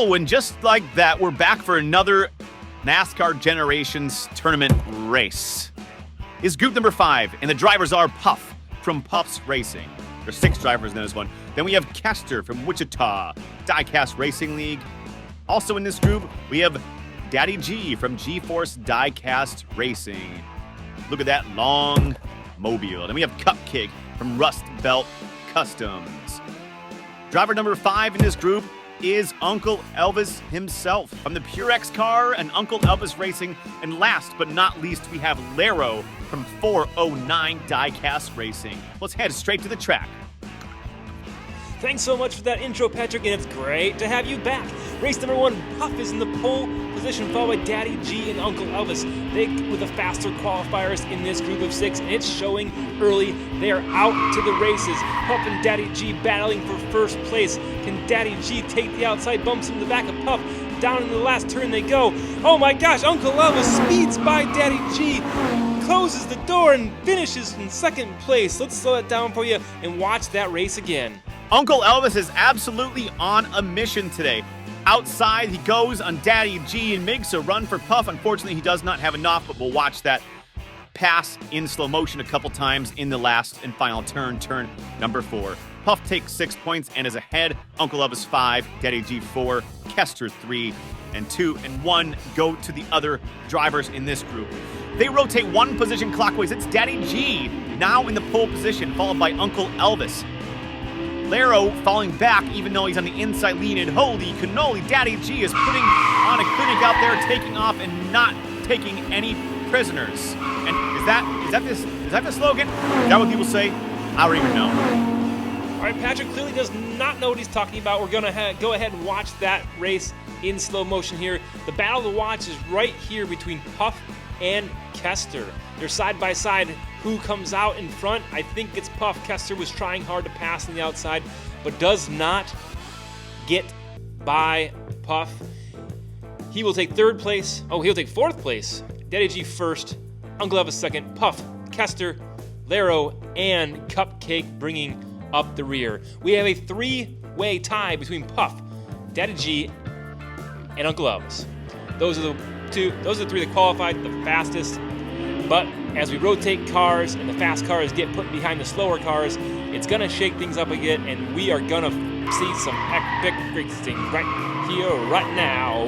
Oh, and just like that, we're back for another NASCAR Generations tournament race. It's group number 5, and the drivers are Puff from Puff's Racing. There's 6 drivers in this one. Then we have Kester from Wichita Diecast Racing League. Also in this group, we have Daddy G from G-Force Diecast Racing. Look at that long mobile. Then we have Cupcake from Rust Belt Customs. Driver number 5 in this group is Uncle Elvis himself from the Purex car and Uncle Elvis Racing. And last but not least, we have Laro from 409 Diecast Racing. Let's head straight to the track. Thanks so much for that intro, Patrick, and it's great to have you back. Race number 1, Puff is in the pole position, followed by Daddy G and Uncle Elvis. They were the faster qualifiers in this group of 6, and it's showing early. They are out to the races. Puff and Daddy G battling for first place. Can Daddy G take the outside bumps in the back of Puff? Down in the last turn they go. Oh my gosh, Uncle Elvis speeds by Daddy G, closes the door, and finishes in second place. Let's slow it down for you and watch that race again. Uncle Elvis is absolutely on a mission today. Outside he goes on Daddy G and makes a run for Puff. Unfortunately, he does not have enough, but we'll watch that pass in slow motion a couple times in the last and final turn number 4. Puff takes 6 points and is ahead. Uncle Elvis 5, Daddy G 4, Kester 3, and 2 and 1 go to the other drivers in this group. They rotate 1 position clockwise. It's Daddy G now in the pole position, followed by Uncle Elvis. Laro falling back even though he's on the inside lead, and holy cannoli, Daddy G is putting on a clinic out there, taking off and not taking any prisoners. And is that the slogan? Is that what people say? I don't even know. All right, Patrick clearly does not know what he's talking about. We're gonna go ahead and watch that race in slow motion here. The battle to watch is right here between Puff and Kester. They're side by side. Who comes out in front? I think it's Puff. Kester was trying hard to pass on the outside, but does not get by Puff. He will take 3rd place. Oh, he'll take 4th place. Daddy G 1st, Uncle Elvis 2nd, Puff, Kester, Laro, and Cupcake bringing up the rear. We have a 3-way tie between Puff, Daddy G, and Uncle Elvis. Those are the 3 that qualified the fastest. But as we rotate cars and the fast cars get put behind the slower cars, it's going to shake things up again, and we are going to see some epic racing right here, right now.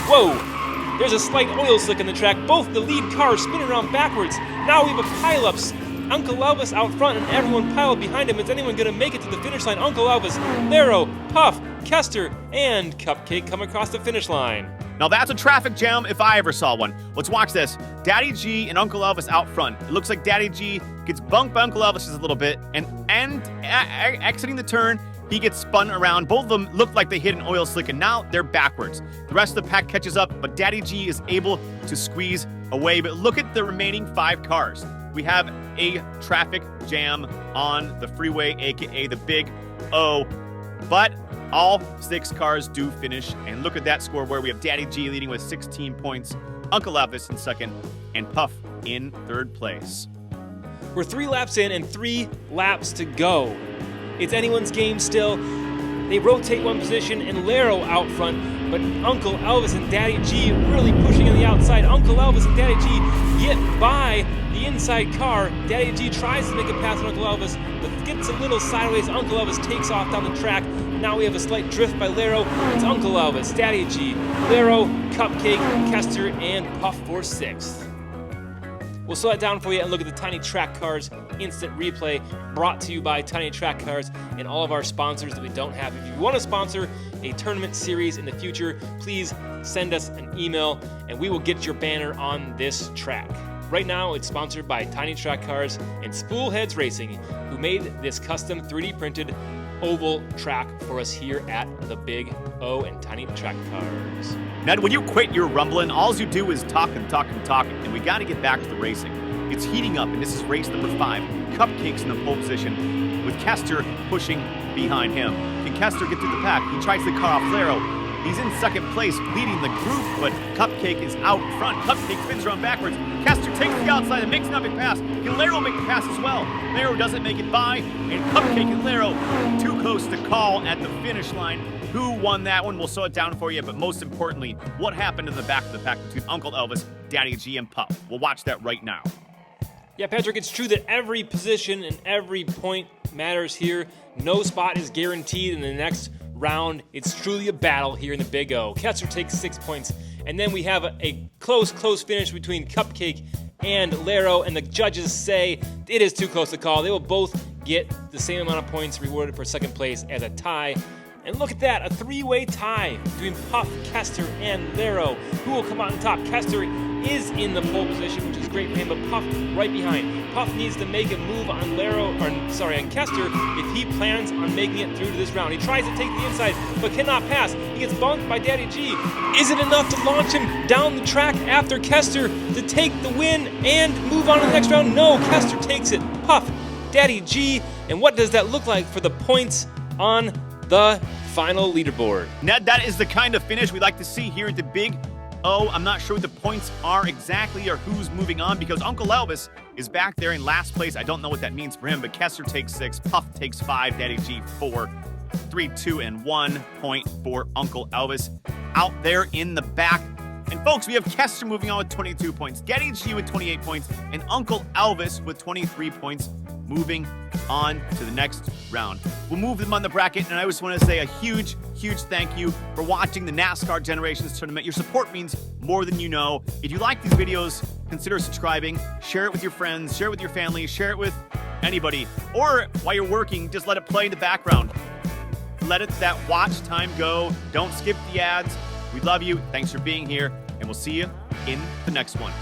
Whoa! There's a slight oil slick in the track. Both the lead cars spin around backwards. Now we have a pileups. Uncle Elvis out front and everyone piled behind him. Is anyone going to make it to the finish line? Uncle Elvis, Laro, Puff, Kester, and Cupcake come across the finish line. Now that's a traffic jam if I ever saw one. Let's watch this. Daddy G and Uncle Elvis out front. It looks like Daddy G gets bumped by Uncle Elvis just a little bit, and exiting the turn, he gets spun around. Both of them look like they hit an oil slick, and now they're backwards. The rest of the pack catches up, but Daddy G is able to squeeze away. But look at the remaining 5 cars. We have a traffic jam on the freeway, aka the Big O. But all 6 cars do finish, and look at that score where we have Daddy G leading with 16 points, Uncle Elvis in 2nd, and Puff in 3rd place. We're 3 laps in and 3 laps to go. It's anyone's game still. They rotate 1 position and Laro out front, but Uncle Elvis and Daddy G really pushing on the outside. Uncle Elvis and Daddy G get by the inside car. Daddy G tries to make a pass on Uncle Elvis, but gets a little sideways. Uncle Elvis takes off down the track. Now we have a slight drift by Laro. It's Uncle Elvis, Daddy G, Laro, Cupcake, Kester, and Puff for 6th. We'll slow that down for you and look at the Tiny Track Cars instant replay brought to you by Tiny Track Cars and all of our sponsors that we don't have. If you want to sponsor a tournament series in the future, please send us an email and we will get your banner on this track. Right now, it's sponsored by Tiny Track Cars and Spoolheads Racing, who made this custom 3D printed oval track for us here at the Big O and Tiny Track Cars. Ned, when you quit your rumbling, all you do is talk and talk and talk, and we got to get back to the racing. It's heating up, and this is race number 5. Cupcake's in the pole position, with Kester pushing behind him. Can Kester get through the pack? He tries to cut off Laro. He's in 2nd place, leading the group, but Cupcake is out front. Cupcake spins around backwards. Kester takes the outside and makes an epic pass. Can Laro make the pass as well? Laro doesn't make it by, and Cupcake and Laro too close to call at the finish line. Who won that one? We'll slow it down for you, but most importantly, what happened in the back of the pack between Uncle Elvis, Daddy G, and Pup? We'll watch that right now. Yeah, Patrick, it's true that every position and every point matters here. No spot is guaranteed in the next round. It's truly a battle here in the Big O. Kester takes 6 points, and then we have a close finish between Cupcake and Laro, and the judges say it is too close to call. They will both get the same amount of points rewarded for second place as a tie. And look at that, a three-way tie between Puff, Kester, and Laro. Who will come out on top? Kester is in the pole position, which is great for him, but Puff right behind. Puff needs to make a move on on Kester if he plans on making it through to this round. He tries to take the inside, but cannot pass. He gets bumped by Daddy G. Is it enough to launch him down the track after Kester to take the win and move on to the next round? No, Kester takes it. Puff, Daddy G, and what does that look like for the points on the final leaderboard? Ned, that is the kind of finish we like to see here at the Big O. I'm not sure what the points are exactly or who's moving on because Uncle Elvis is back there in last place. I don't know what that means for him, but Kester takes 6, Puff takes 5, Daddy G 4, 3, 2, and 1 point for Uncle Elvis out there in the back. And folks, we have Kester moving on with 22 points, Daddy G with 28 points, and Uncle Elvis with 23 points moving on to the next round. We'll move them on the bracket, and I just want to say a huge thank you for watching the NASCAR Generations Tournament. Your support means more than you know. If you like these videos, consider subscribing, share it with your friends, share it with your family, share it with anybody, or while you're working, just let it play in the background. Let that watch time go. Don't skip the ads. We love you. Thanks for being here, and we'll see you in the next one.